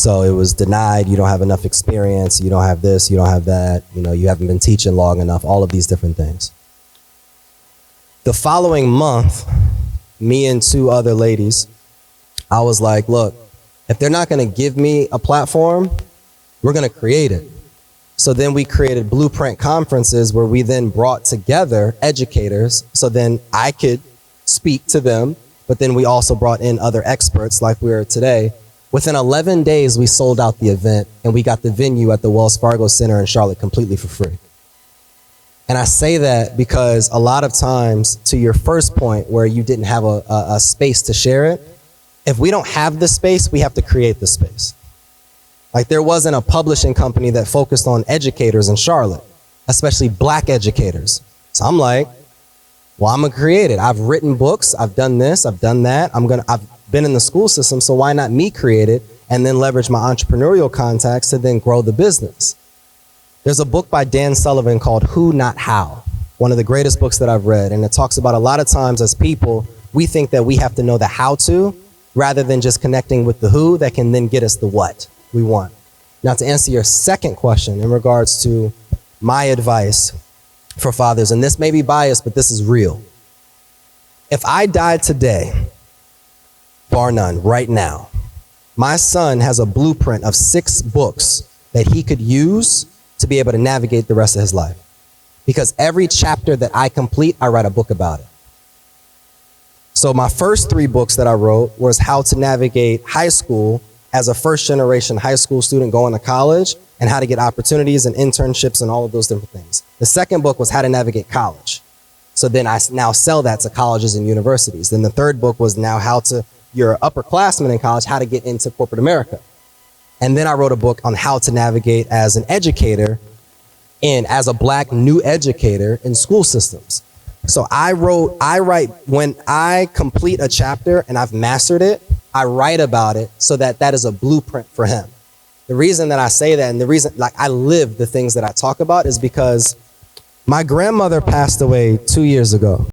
So it was denied, you don't have enough experience, you don't have this, you don't have that, you haven't been teaching long enough, all of these different things. The following month, me and two other ladies, I was like, look, if they're not gonna give me a platform, we're gonna create it. So then we created Blueprint conferences where we then brought together educators so then I could speak to them, but then we also brought in other experts like we are today. Within 11 days, we sold out the event and we got the venue at the Wells Fargo Center in Charlotte completely for free. And I say that because a lot of times, to your first point where you didn't have a space to share it, if we don't have the space, we have to create the space. Like there wasn't a publishing company that focused on educators in Charlotte, especially black educators. So I'm like, well, I'm gonna create it. I've written books, I've done this, I've done that. I've been in the school system, so why not me create it and then leverage my entrepreneurial contacts to then grow the business? There's a book by Dan Sullivan called Who Not How, one of the greatest books that I've read. And it talks about a lot of times as people, we think that we have to know the how to rather than just connecting with the who that can then get us the what we want. Now to answer your second question in regards to my advice for fathers, and this may be biased, but this is real. If I died today, bar none, right now, my son has a blueprint of 6 books that he could use to be able to navigate the rest of his life. Because every chapter that I complete, I write a book about it. So my first 3 books that I wrote was how to navigate high school as a first-generation high school student going to college and how to get opportunities and internships and all of those different things. The second book was how to navigate college. So then I now sell that to colleges and universities. Then the third book was now how to, you're an upperclassman in college, how to get into corporate America. And then I wrote a book on how to navigate as an educator and as a black new educator in school systems. So I write, when I complete a chapter and I've mastered it, I write about it so that that is a blueprint for him. The reason that I say that and the reason like I live the things that I talk about is because my grandmother passed away 2 years ago.